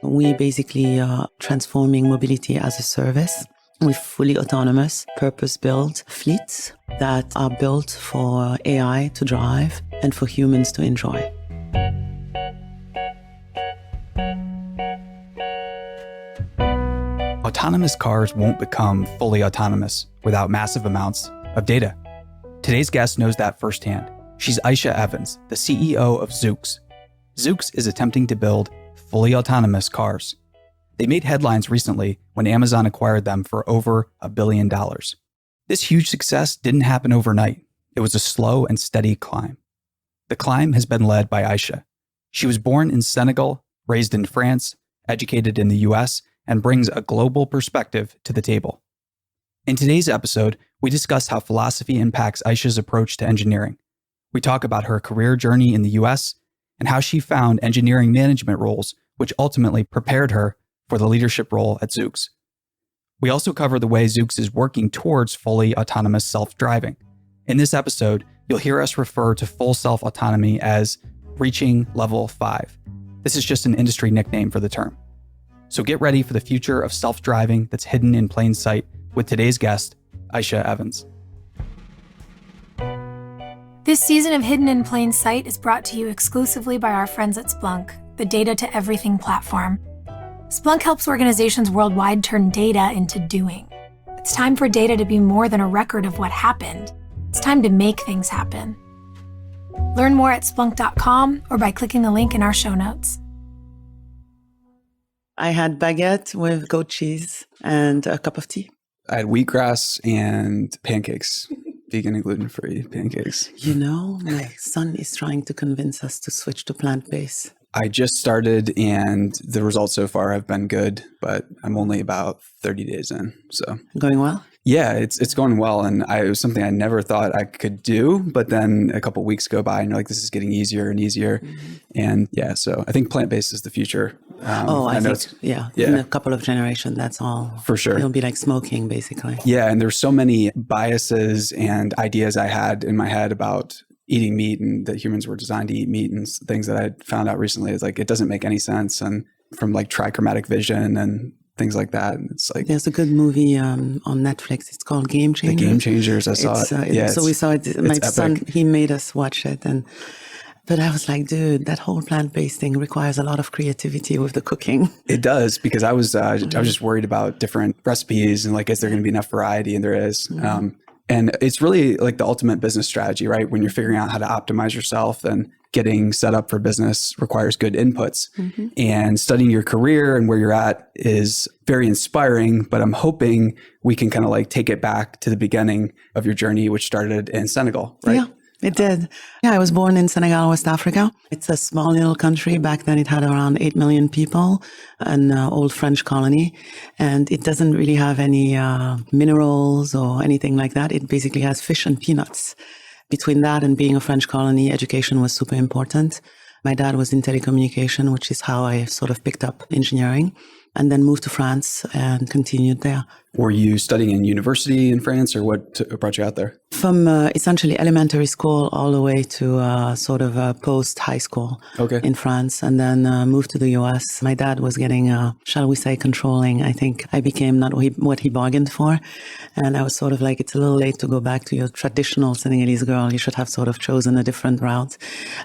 We basically are transforming mobility as a service with fully autonomous, purpose-built fleets that are built for AI to drive and for humans to enjoy. Autonomous cars won't become fully autonomous without massive amounts of data. Today's guest knows that firsthand. She's Aicha Evans, the CEO of Zoox. Zoox is attempting to build fully autonomous cars. They made headlines recently when Amazon acquired them for over $1 billion. This huge success didn't happen overnight. It was a slow and steady climb. The climb has been led by Aicha. She was born in Senegal, raised in France, educated in the US, and brings a global perspective to the table. In today's episode, we discuss how philosophy impacts Aicha's approach to engineering. We talk about her career journey in the US and how she found engineering management roles, which ultimately prepared her for the leadership role at Zoox. We also cover the way Zoox is working towards fully autonomous self-driving. In this episode, you'll hear us refer to full self-autonomy as reaching level 5. This is just an industry nickname for the term. So get ready for the future of self-driving that's hidden in plain sight with today's guest, Aicha Evans. This season of Hidden in Plain Sight is brought to you exclusively by our friends at Splunk, the Data to Everything platform. Splunk helps organizations worldwide turn data into doing. It's time for data to be more than a record of what happened. It's time to make things happen. Learn more at Splunk.com or by clicking the link in our show notes. I had baguette with goat cheese and a cup of tea. I had wheatgrass and pancakes, vegan and gluten-free pancakes. You know, my son is trying to convince us to switch to plant-based. I just started and the results so far have been good, but I'm only about 30 days in. So Going well? yeah, it's going well. And it was something I never thought I could do. But then a couple of weeks go by and you're like, this is getting easier and easier. Mm-hmm. And yeah, so I think plant-based is the future. I think, in a couple of generations, that's all. For sure. It'll be like smoking, basically. Yeah, and there's so many biases and ideas I had in my head about eating meat and that humans were designed to eat meat and things that I found out recently is like, it doesn't make any sense. And from like trichromatic vision and things like that. And it's like, there's a good movie on Netflix. It's called Game Changers. The Game Changers. I saw it. So we saw it. My son, he made us watch it. But I was like, dude, that whole plant-based thing requires a lot of creativity with the cooking. It does, because I was just worried about different recipes and like, is there going to be enough variety? And there is. Mm-hmm. And it's really like the ultimate business strategy, right? When you're figuring out how to optimize yourself and getting set up for business requires good inputs. Mm-hmm. And studying your career and where you're at is very inspiring, but I'm hoping we can kind of like take it back to the beginning of your journey, which started in Senegal, right? Yeah. It did. Yeah, I was born in Senegal, West Africa. It's a small little country. Back then it had around 8 million people, an old French colony. And it doesn't really have any minerals or anything like that. It basically has fish and peanuts. Between that and being a French colony, education was super important. My dad was in telecommunication, which is how I sort of picked up engineering, and then moved to France and continued there. Were you studying in university in France, or what brought you out there? From essentially elementary school all the way to sort of post-high school in France, and then moved to the US. My dad was getting, shall we say, controlling. I think I became not what he bargained for. And I was sort of like, it's a little late to go back to your traditional Senegalese girl. You should have sort of chosen a different route.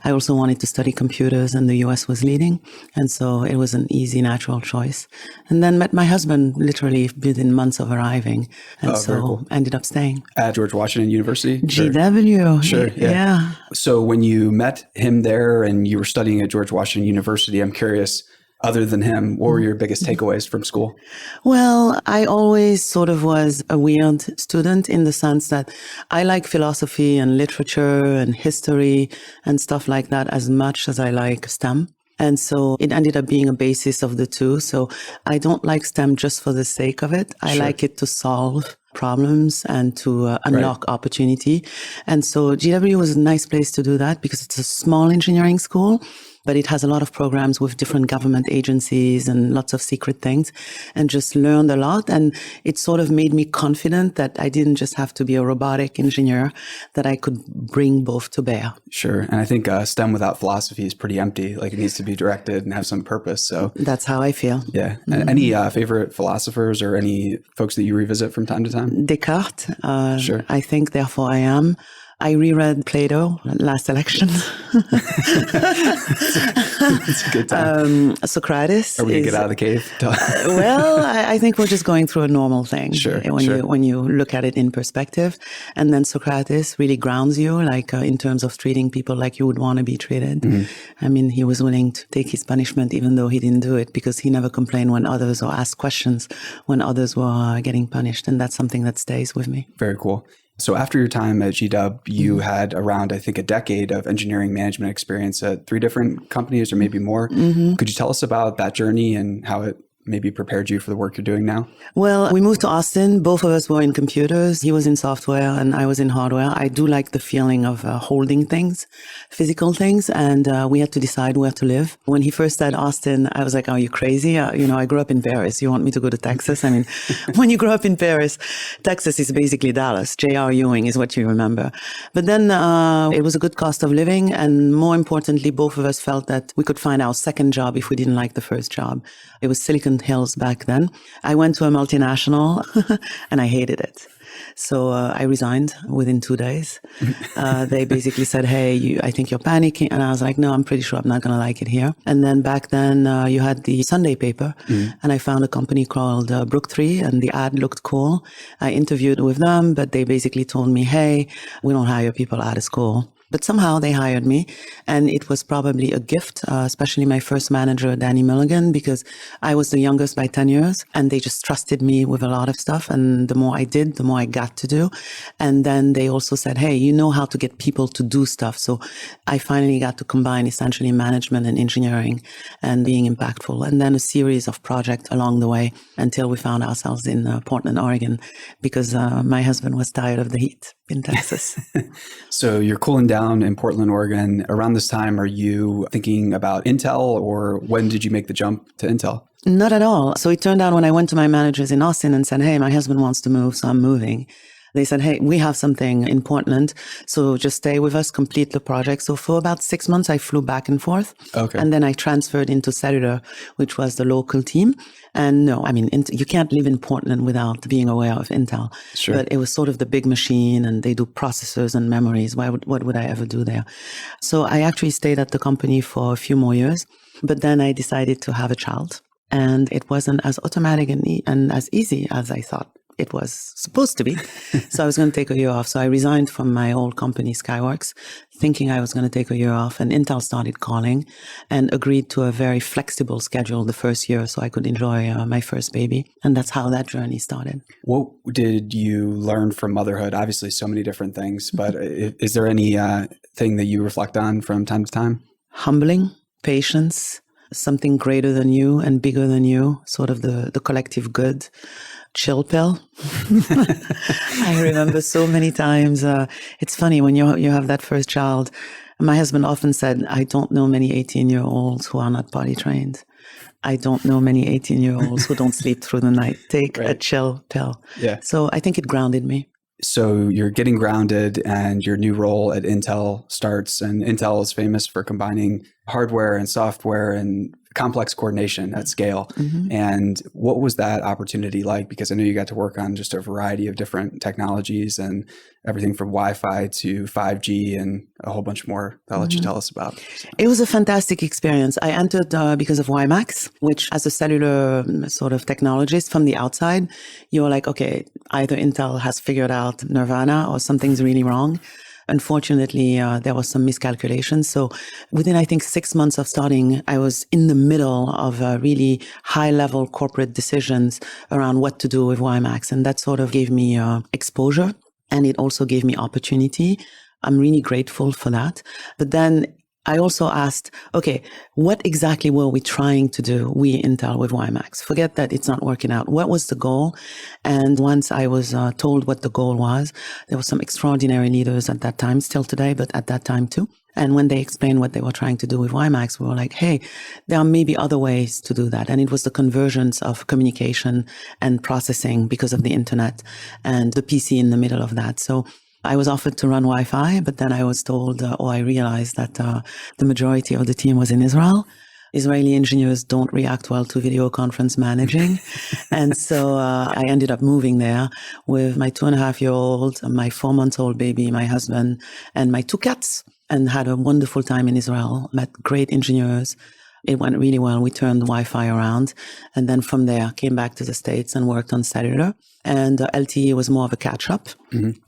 I also wanted to study computers, and the US was leading. And so it was an easy, natural choice. And then met my husband literally within months of arriving. And cool. Ended up staying. At George Washington University? GW. Sure. Yeah. So when you met him there and you were studying at George Washington University, I'm curious, other than him, what were your biggest takeaways from school? Well, I always sort of was a weird student in the sense that I like philosophy and literature and history and stuff like that as much as I like STEM. And so it ended up being a basis of the two. So I don't like STEM just for the sake of it. I like it to solve problems and to unlock opportunity. And so GW was a nice place to do that because it's a small engineering school. but it has a lot of programs with different government agencies and lots of secret things, and just learned a lot. And it sort of made me confident that I didn't just have to be a robotic engineer, that I could bring both to bear. Sure. And I think STEM without philosophy is pretty empty. Like, it needs to be directed and have some purpose. So that's how I feel. Yeah. Mm-hmm. Any favorite philosophers or any folks that you revisit from time to time? Descartes. Sure. I think, therefore I am. I reread Plato last election. It's a good time. Socrates. Are we going to get out of the cave? Well, I think we're just going through a normal thing. Sure. When you look at it in perspective. And then Socrates really grounds you, like in terms of treating people like you would want to be treated. Mm-hmm. I mean, he was willing to take his punishment even though he didn't do it, because he never complained when others, or asked questions when others were getting punished. And that's something that stays with me. Very cool. So after your time at GW, you had around, I think, a decade of engineering management experience at 3 different companies or maybe more. Mm-hmm. Could you tell us about that journey and how it maybe prepared you for the work you're doing now? Well, we moved to Austin. Both of us were in computers. He was in software and I was in hardware. I do like the feeling of holding things, physical things, and we had to decide where to live. When he first said Austin, I was like, are you crazy? I grew up in Paris. You want me to go to Texas? I mean, when you grow up in Paris, Texas is basically Dallas. J.R. Ewing is what you remember. But then it was a good cost of living. And more importantly, both of us felt that we could find our second job if we didn't like the first job. It was Silicon Hills back then. I went to a multinational and I hated it. So I resigned within 2 days. They basically said, hey, I think you're panicking. And I was like, no, I'm pretty sure I'm not going to like it here. And then back then you had the Sunday paper. And I found a company called Brook 3 and the ad looked cool. I interviewed with them, but they basically told me, hey, we don't hire people out of school. But somehow they hired me, and it was probably a gift, especially my first manager, Danny Milligan, because I was the youngest by 10 years, and they just trusted me with a lot of stuff. And the more I did, the more I got to do. And then they also said, hey, you know how to get people to do stuff. So I finally got to combine essentially management and engineering and being impactful. And then a series of projects along the way until we found ourselves in Portland, Oregon, because my husband was tired of the heat in Texas. So you're cooling down in Portland, Oregon. Around this time, are you thinking about Intel, or when did you make the jump to Intel? Not at all. So it turned out when I went to my managers in Austin and said, hey, my husband wants to move, so I'm moving. They said, hey, we have something in Portland, so just stay with us, complete the project. So for about 6 months, I flew back and forth. Okay. And then I transferred into Cellular, which was the local team. And no, I mean, you can't live in Portland without being aware of Intel. Sure. But it was sort of the big machine, and they do processors and memories. What would I ever do there? So I actually stayed at the company for a few more years, but then I decided to have a child. And it wasn't as automatic and as easy as I thought it was supposed to be. So I was going to take a year off. So I resigned from my old company, Skyworks, thinking I was going to take a year off. And Intel started calling and agreed to a very flexible schedule the first year so I could enjoy my first baby. And that's how that journey started. What did you learn from motherhood? Obviously, so many different things, but is there any thing that you reflect on from time to time? Humbling, patience, something greater than you and bigger than you, sort of the collective good. Chill pill. I remember so many times. It's funny when you have that first child. My husband often said, I don't know many 18-year-olds who are not potty trained. I don't know many 18-year-olds who don't sleep through the night. Take a chill pill. Yeah. So I think it grounded me. So you're getting grounded and your new role at Intel starts, and Intel is famous for combining hardware and software and complex coordination at scale. Mm-hmm. And what was that opportunity like? Because I know you got to work on just a variety of different technologies and everything from Wi-Fi to 5G and a whole bunch more that I'll let you tell us about. It was a fantastic experience. I entered because of WiMAX, which as a cellular sort of technologist from the outside, you're like, okay, either Intel has figured out Nirvana or something's really wrong. Unfortunately, there was some miscalculation. So within, I think, 6 months of starting, I was in the middle of really high-level corporate decisions around what to do with WiMAX. And that sort of gave me exposure, and it also gave me opportunity. I'm really grateful for that. But then I also asked, okay, what exactly were we trying to do, we Intel, with WiMAX? Forget that it's not working out. What was the goal? And once I was told what the goal was, there were some extraordinary leaders at that time, still today, but at that time too. And when they explained what they were trying to do with WiMAX, we were like, hey, there are maybe other ways to do that. And it was the convergence of communication and processing because of the internet and the PC in the middle of that. So I was offered to run Wi-Fi, but then I was told, or I realized that the majority of the team was in Israel. Israeli engineers don't react well to video conference managing. And so I ended up moving there with my 2.5-year-old, my 4-month-old baby, my husband, and my 2 cats, and had a wonderful time in Israel, met great engineers. It went really well. We turned Wi-Fi around. And then from there, came back to the States and worked on cellular. And LTE was more of a catch-up.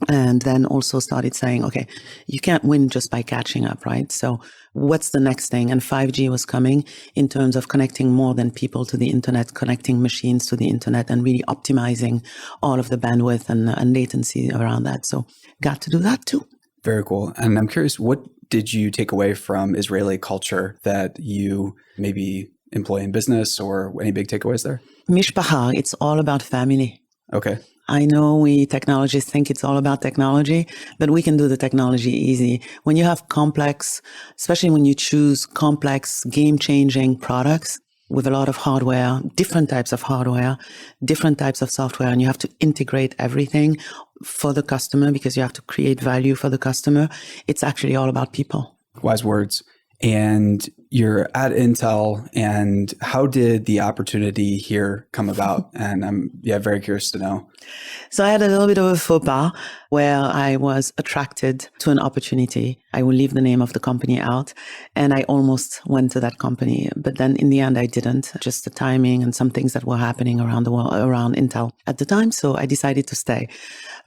And then also started saying, okay, you can't win just by catching up, right? So what's the next thing? And 5G was coming in terms of connecting more than people to the internet, connecting machines to the internet, and really optimizing all of the bandwidth and latency around that. So got to do that too. Very cool. And I'm curious, what did you take away from Israeli culture that you maybe employ in business, or any big takeaways there? Mishpacha, it's all about family. Okay. I know we technologists think it's all about technology, but we can do the technology easy. When you have complex, especially when you choose complex, game-changing products with a lot of hardware, different types of hardware, different types of software, and you have to integrate everything for the customer because you have to create value for the customer, it's actually all about people. Wise words. And you're at Intel, and how did the opportunity here come about? And I'm very curious to know. So I had a little bit of a faux pas where I was attracted to an opportunity. I will leave the name of the company out, and I almost went to that company. But then in the end, I didn't, just the timing and some things that were happening around the world, around Intel at the time. So I decided to stay.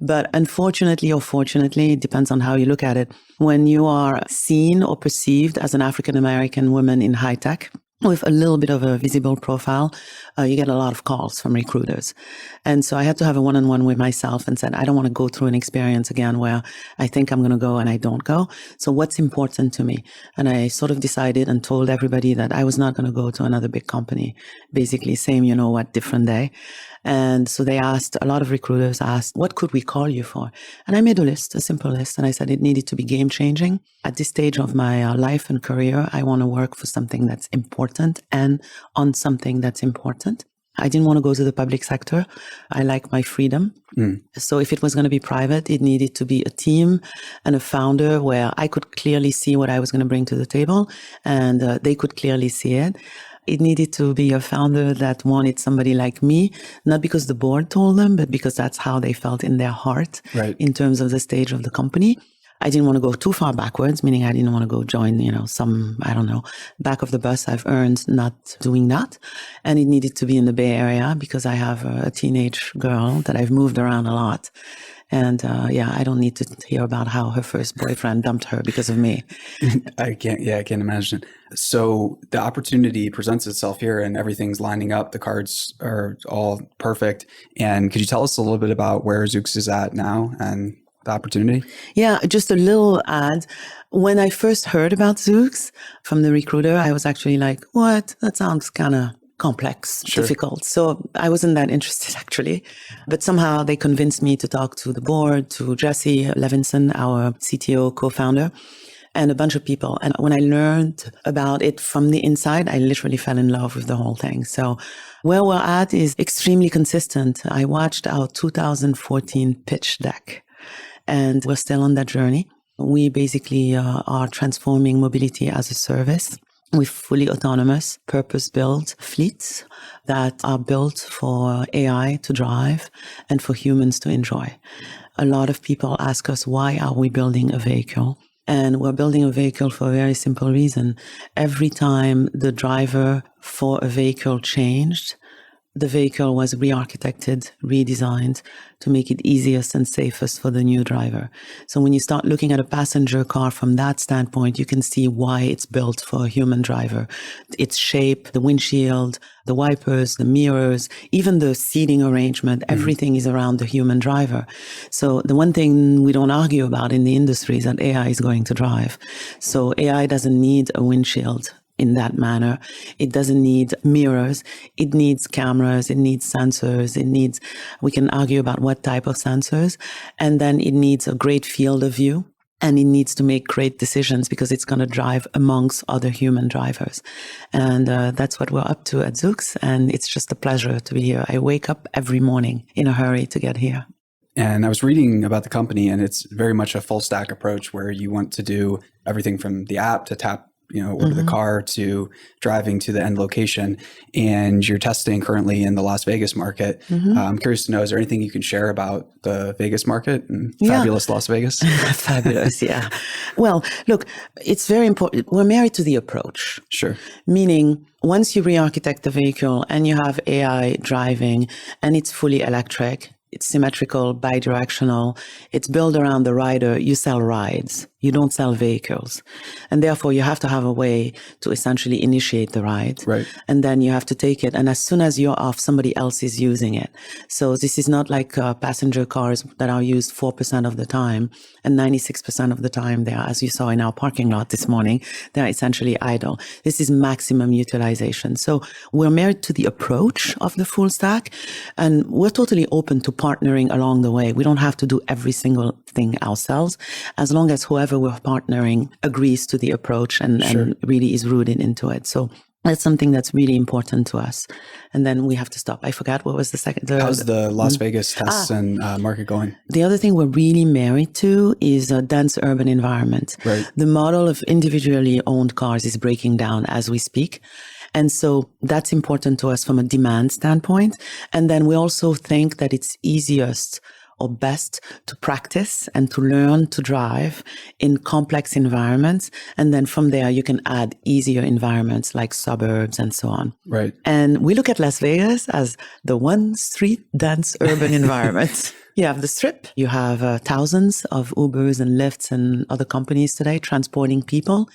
But unfortunately or fortunately, it depends on how you look at it. When you are seen or perceived as an African-American woman in high tech, with a little bit of a visible profile, you get a lot of calls from recruiters. And so I had to have a one-on-one with myself and said, I don't want to go through an experience again where I think I'm going to go and I don't go. So what's important to me? And I sort of decided and told everybody that I was not going to go to another big company. Basically, same, you know what, different day. And so they asked, a lot of recruiters asked, what could we call you for? And I made a list, a simple list. And I said it needed to be game changing. At this stage of my life and career, I want to work for something that's important and on something that's important. I didn't want to go to the public sector. I like my freedom. So if it was going to be private, it needed to be a team and a founder where I could clearly see what I was going to bring to the table, and they could clearly see it. It needed to be a founder that wanted somebody like me, not because the board told them, but because that's how they felt in their heart, right, in terms of the stage of the company. I didn't want to go too far backwards, meaning I didn't want to go join, some, back of the bus I've earned not doing that. And it needed to be in the Bay Area because I have a teenage girl that I've moved around a lot. And I don't need to hear about how her first boyfriend dumped her because of me. I can't imagine. So the opportunity presents itself here and everything's lining up. The cards are all perfect. And could you tell us a little bit about where Zoox is at now and the opportunity? Yeah, just a little ad. When I first heard about Zoox from the recruiter, I was actually like, what? That sounds kind of complex, difficult. So I wasn't that interested actually. But somehow they convinced me to talk to the board, to Jesse Levinson, our CTO co-founder, and a bunch of people. And when I learned about it from the inside, I literally fell in love with the whole thing. So where we're at is extremely consistent. I watched our 2014 pitch deck, and we're still on that journey. We basically are transforming mobility as a service with fully autonomous, purpose-built fleets that are built for AI to drive and for humans to enjoy. A lot of people ask us, why are we building a vehicle? And we're building a vehicle for a very simple reason. Every time the driver for a vehicle changed, the vehicle was re-architected, redesigned to make it easiest and safest for the new driver. So when you start looking at a passenger car from that standpoint, you can see why it's built for a human driver. Its shape, the windshield, the wipers, the mirrors, even the seating arrangement, everything is around the human driver. So the one thing we don't argue about in the industry is that AI is going to drive. So AI doesn't need a windshield in that manner. It doesn't need mirrors. It needs cameras. It needs sensors. We can argue about what type of sensors. And then it needs a great field of view. and it needs to make great decisions because it's going to drive amongst other human drivers. And that's what we're up to at Zoox. And it's just a pleasure to be here. I wake up every morning in a hurry to get here. And I was reading about the company, and it's very much a full stack approach where you want to do everything from the app to tap, order the car to driving to the end location. And you're testing currently in the Las Vegas market. I'm curious to know, is there anything you can share about the Vegas market and fabulous Las Vegas? Fabulous, yeah. Well, look, it's very important. We're married to the approach. Sure. Meaning, once you re-architect the vehicle and you have AI driving and it's fully electric, it's symmetrical, bidirectional, it's built around the rider, you sell rides. You don't sell vehicles. And therefore, you have to have a way to essentially initiate the ride. Right. And then you have to take it. And as soon as you're off, somebody else is using it. So this is not like passenger cars that are used 4% of the time. And 96% of the time, they are, as you saw in our parking lot this morning, they're essentially idle. This is maximum utilization. So we're married to the approach of the full stack. And we're totally open to partnering along the way. We don't have to do every single thing ourselves, as long as whoever we're partnering agrees to the approach and really is rooted into it. So that's something that's really important to us. And then we have to stop. I forgot what was the second. How's the Las Vegas tests and market going? The other thing we're really married to is a dense urban environment. Right. The model of individually owned cars is breaking down as we speak. And so that's important to us from a demand standpoint. And then we also think that it's easiest or best to practice and to learn to drive in complex environments. And then from there, you can add easier environments like suburbs and so on. Right. And we look at Las Vegas as the one street dense urban environment. You have the Strip. You have thousands of Ubers and Lyfts and other companies today transporting people.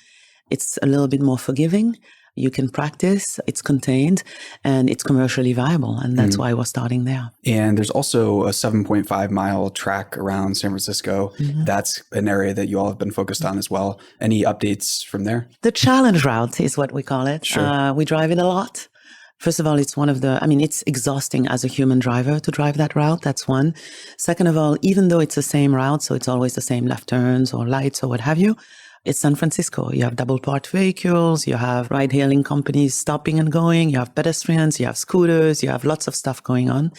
It's a little bit more forgiving. You can practice, it's contained, and it's commercially viable. And that's why we're starting there. And there's also a 7.5 mile track around San Francisco. That's an area that you all have been focused on as well. Any updates from there? The challenge route is what we call it. Sure. We drive it a lot. First of all, it's it's exhausting as a human driver to drive that route. That's one. Second of all, even though it's the same route, so it's always the same left turns or lights or what have you, it's San Francisco. You have double parked vehicles, you have ride-hailing companies stopping and going, you have pedestrians, you have scooters, you have lots of stuff going on.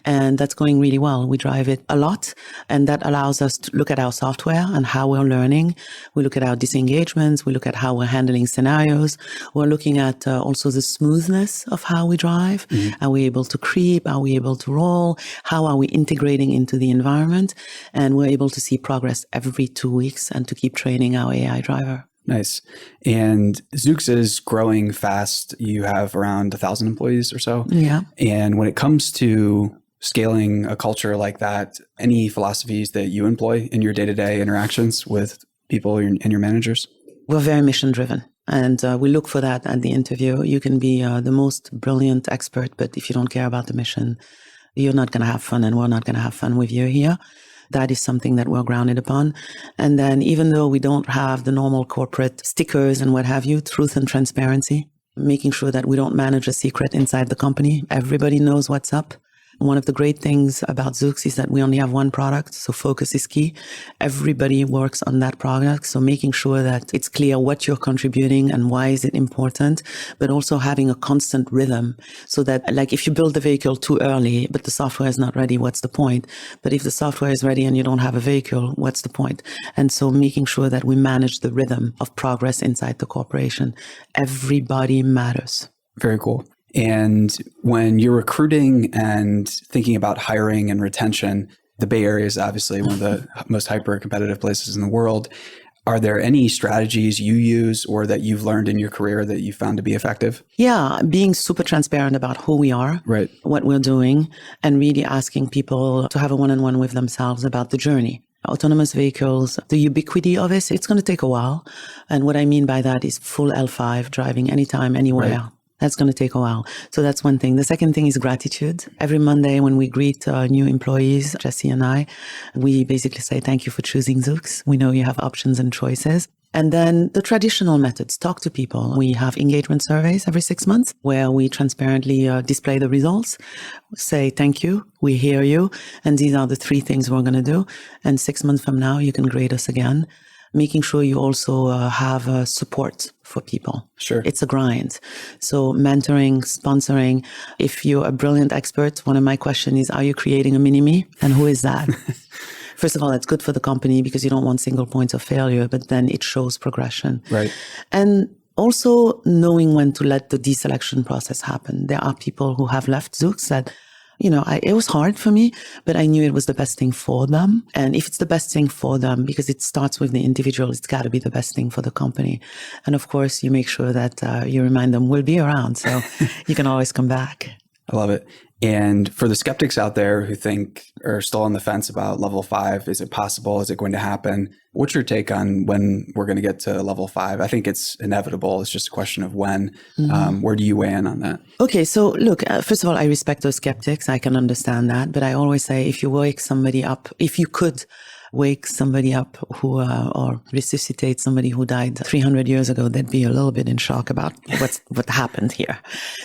And that's going really well. We drive it a lot, and that allows us to look at our software and how we're learning. We look at our disengagements. We look at how we're handling scenarios. We're looking at also the smoothness of how we drive. Are we able to creep? Are we able to roll? How are we integrating into the environment? And we're able to see progress every 2 weeks and to keep training our AI driver. Nice. And Zoox is growing fast. You have around 1,000 employees or so. Yeah. And when it comes to scaling a culture like that, any philosophies that you employ in your day-to-day interactions with people and your managers? We're very mission driven. And we look for that at the interview. You can be the most brilliant expert, but if you don't care about the mission, you're not going to have fun, and we're not going to have fun with you here. That is something that we're grounded upon. And then even though we don't have the normal corporate stickers and what have you, truth and transparency, making sure that we don't manage a secret inside the company. Everybody knows what's up. One of the great things about Zoox is that we only have one product, so focus is key. Everybody works on that product, so making sure that it's clear what you're contributing and why is it important, but also having a constant rhythm so that, like, if you build the vehicle too early, but the software is not ready, what's the point? But if the software is ready and you don't have a vehicle, what's the point? And so making sure that we manage the rhythm of progress inside the corporation. Everybody matters. Very cool. And when you're recruiting and thinking about hiring and retention, the Bay Area is obviously one of the most hyper-competitive places in the world. Are there any strategies you use or that you've learned in your career that you found to be effective? Yeah, being super transparent about who we are, right, what we're doing, and really asking people to have a one-on-one with themselves about the journey. Autonomous vehicles, the ubiquity of it, it's going to take a while. And what I mean by that is full L5, driving anytime, anywhere. Right. That's going to take a while. So that's one thing. The second thing is gratitude. Every Monday when we greet new employees, Jesse and I, we basically say, thank you for choosing Zoox. We know you have options and choices. And then the traditional methods, talk to people. We have engagement surveys every 6 months where we transparently display the results, say, thank you, we hear you, and these are the 3 things we're going to do. And 6 months from now, you can grade us again. making sure you also have support for people. Sure. It's a grind. So mentoring, sponsoring. If you're a brilliant expert, one of my questions is, are you creating a mini-me? And who is that? First of all, it's good for the company because you don't want single points of failure, but then it shows progression. Right. And also knowing when to let the deselection process happen. There are people who have left Zoox that, it was hard for me, but I knew it was the best thing for them. And if it's the best thing for them, because it starts with the individual, it's got to be the best thing for the company. And of course, you make sure that you remind them we'll be around. So you can always come back. I love it. And for the skeptics out there who think are still on the fence about level 5, is it possible? Is it going to happen? What's your take on when we're going to get to level 5? I think it's inevitable. It's just a question of when. Where do you weigh in on that? Okay. So look, first of all, I respect those skeptics. I can understand that. But I always say, if you wake somebody up, if you could wake somebody up who, or resuscitate somebody who died 300 years ago, they'd be a little bit in shock about what happened here.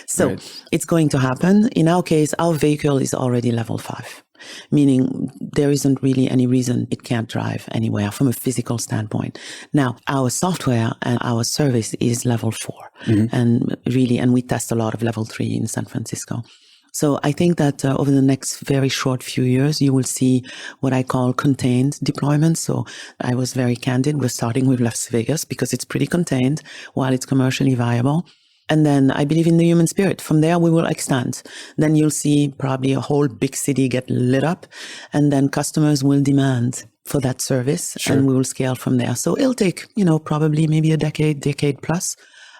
So It's going to happen. In our case, our vehicle is already level 5, meaning there isn't really any reason it can't drive anywhere from a physical standpoint. Now, our software and our service is level 4. And we test a lot of level 3 in San Francisco. So I think that over the next very short few years, you will see what I call contained deployment. So I was very candid. We're starting with Las Vegas because it's pretty contained while it's commercially viable. And then I believe in the human spirit. From there, we will extend. Then you'll see probably a whole big city get lit up, and then customers will demand for that service, and we will scale from there. So it'll take, probably maybe a decade plus.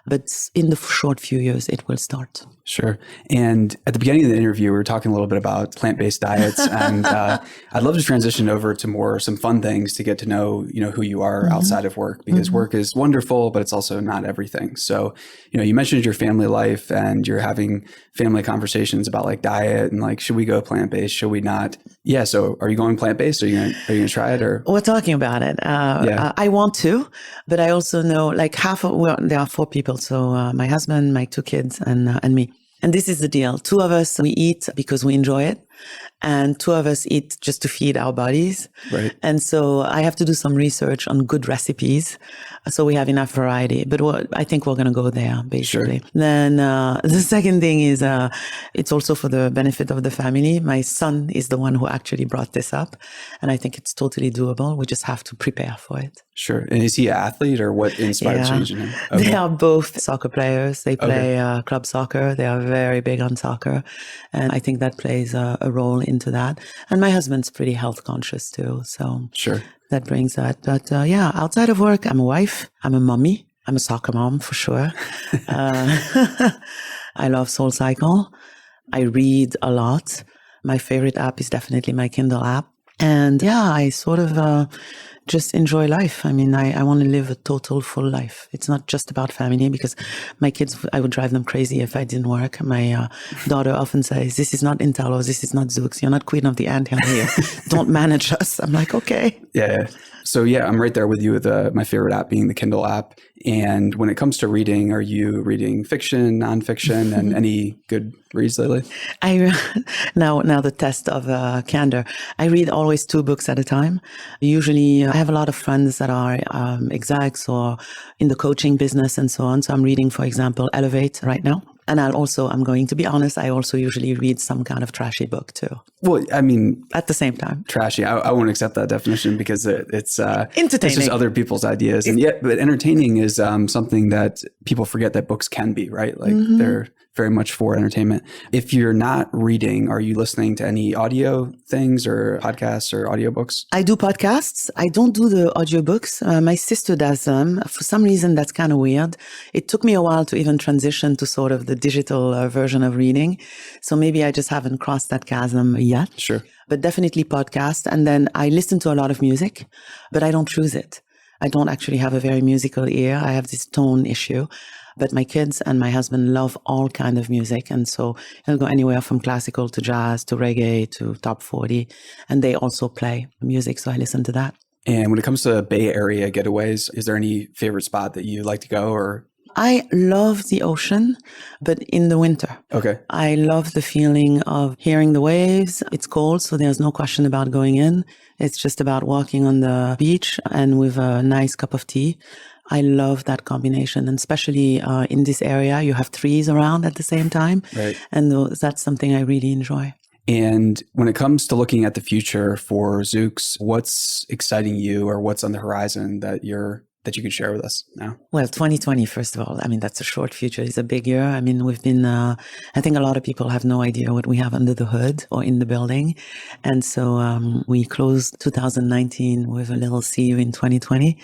But in the short few years, it will start. Sure. And at the beginning of the interview, we were talking a little bit about plant-based diets, and I'd love to transition over to some fun things to get to know, who you are outside of work, because work is wonderful, but it's also not everything. So, you mentioned your family life, and you're having family conversations about like diet and like, should we go plant-based? Should we not? Yeah. So are you going plant-based? Are you going to try it, or? We're talking about it. I want to, but I also know like there are 4 people. So my husband, my 2 kids, and me. And this is the deal. 2 of us, we eat because we enjoy it. And 2 of us eat just to feed our bodies. Right. And so I have to do some research on good recipes so we have enough variety. But I think we're going to go there, basically. Sure. Then the second thing is it's also for the benefit of the family. My son is the one who actually brought this up. And I think it's totally doable. We just have to prepare for it. Sure. And is he an athlete, or what inspired change in him? Okay. They are both soccer players. They play club soccer. They are very big on soccer. And I think that plays a role into that. And my husband's pretty health conscious too. So that brings that. But outside of work, I'm a wife. I'm a mommy. I'm a soccer mom for sure. I love SoulCycle. I read a lot. My favorite app is definitely my Kindle app. And I sort of just enjoy life. I mean, I want to live a total full life. It's not just about family, because my kids, I would drive them crazy if I didn't work. My daughter often says, this is not Intel, or this is not Zoox. You're not queen of the anthill here. Don't manage us. I'm like, okay. Yeah. So I'm right there with you with my favorite app being the Kindle app. And when it comes to reading, are you reading fiction, nonfiction, and any good reads lately? Now the test of candor. I read always 2 books at a time. Usually I have a lot of friends that are execs or in the coaching business and so on. So I'm reading, for example, Elevate right now. And I'm going to be honest, I also usually read some kind of trashy book too. Well, I mean, at the same time. Trashy. I won't accept that definition because it's entertaining. It's just other people's ideas. And yet, but entertaining is something that people forget that books can be, right? Like they're very much for entertainment. If you're not reading, are you listening to any audio things or podcasts or audiobooks? I do podcasts. I don't do the audiobooks. My sister does them. For some reason, that's kind of weird. It took me a while to even transition to sort of the digital version of reading. So maybe I just haven't crossed that chasm yet. Sure. But definitely podcast. And then I listen to a lot of music, but I don't choose it. I don't actually have a very musical ear. I have this tone issue. But my kids and my husband love all kinds of music. And so it'll go anywhere from classical to jazz to reggae to top 40. And they also play music. So I listen to that. And when it comes to Bay Area getaways, is there any favorite spot that you like to go or I love the ocean, but in the winter. Okay. I love the feeling of hearing the waves. It's cold, so there's no question about going in. It's just about walking on the beach and with a nice cup of tea. I love that combination. And especially in this area, you have trees around at the same time. Right. And that's something I really enjoy. And when it comes to looking at the future for Zoox, what's exciting you or what's on the horizon that you can share with us now? Well, 2020, first of all, I mean, that's a short future. It's a big year. I mean, we've been, I think a lot of people have no idea what we have under the hood or in the building. And so we closed 2019 with a little see you in 2020.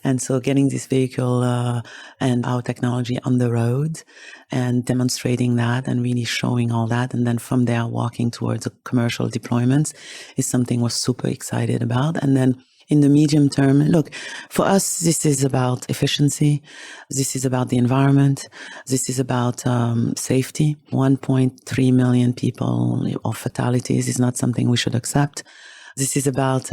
And so getting this vehicle and our technology on the road and demonstrating that and really showing all that. And then from there, walking towards a commercial deployments is something we're super excited about. And then in the medium term, look, for us, this is about efficiency. This is about the environment. This is about safety. 1.3 million people or fatalities is not something we should accept. This is about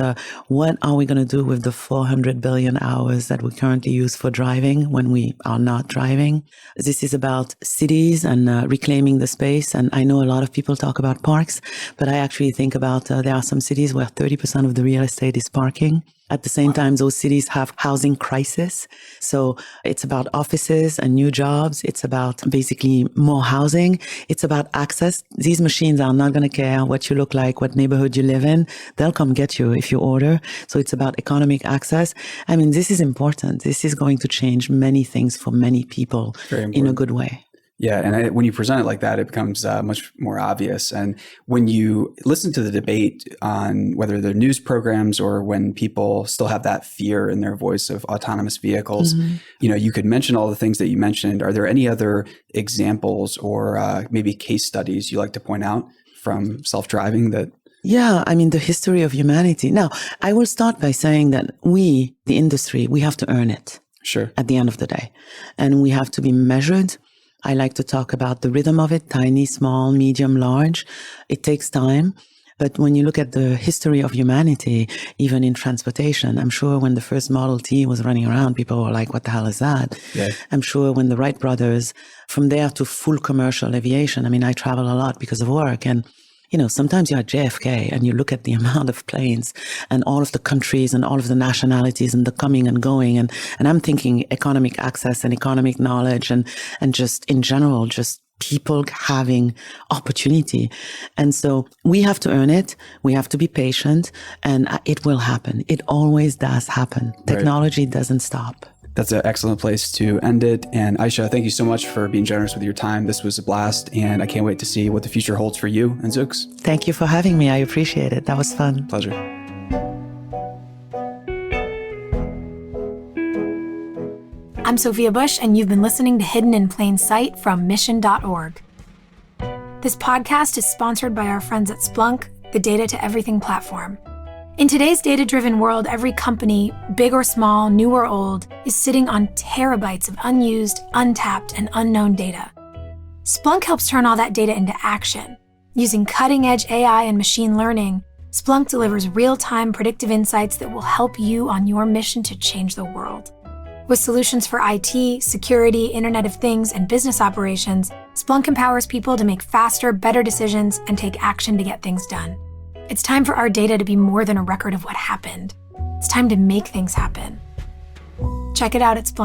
what are we going to do with the 400 billion hours that we currently use for driving when we are not driving. This is about cities and reclaiming the space. And I know a lot of people talk about parks, but I actually think about there are some cities where 30% of the real estate is parking. At the same time, those cities have housing crisis. So it's about offices and new jobs. It's about basically more housing. It's about access. These machines are not going to care what you look like, what neighborhood you live in. They'll come get you if you order. So it's about economic access. I mean, this is important. This is going to change many things for many people in a good way. Yeah. And when you present it like that, it becomes much more obvious. And when you listen to the debate on whether they're news programs or when people still have that fear in their voice of autonomous vehicles, you could mention all the things that you mentioned. Are there any other examples or maybe case studies you like to point out from self-driving that? Yeah, I mean, the history of humanity. Now, I will start by saying that we, the industry, we have to earn it. Sure. At the end of the day. And we have to be measured. I like to talk about the rhythm of it, tiny, small, medium, large. It takes time. But when you look at the history of humanity, even in transportation, I'm sure when the first Model T was running around, people were like, what the hell is that? Yeah. I'm sure when the Wright brothers, from there to full commercial aviation, I mean, I travel a lot because of work. And sometimes you're at JFK and you look at the amount of planes and all of the countries and all of the nationalities and the coming and going. And I'm thinking economic access and economic knowledge and just in general, just people having opportunity. And so we have to earn it. We have to be patient and it will happen. It always does happen. Technology doesn't stop. That's an excellent place to end it. And Aicha, thank you so much for being generous with your time. This was a blast, and I can't wait to see what the future holds for you and Zoox. Thank you for having me. I appreciate it. That was fun. Pleasure. I'm Sophia Bush, and you've been listening to Hidden in Plain Sight from Mission.org. This podcast is sponsored by our friends at Splunk, the Data to Everything platform. In today's data-driven world, every company, big or small, new or old, is sitting on terabytes of unused, untapped, and unknown data. Splunk helps turn all that data into action. Using cutting-edge AI and machine learning, Splunk delivers real-time predictive insights that will help you on your mission to change the world. With solutions for IT, security, Internet of Things, and business operations, Splunk empowers people to make faster, better decisions and take action to get things done. It's time for our data to be more than a record of what happened. It's time to make things happen. Check it out at Splunk.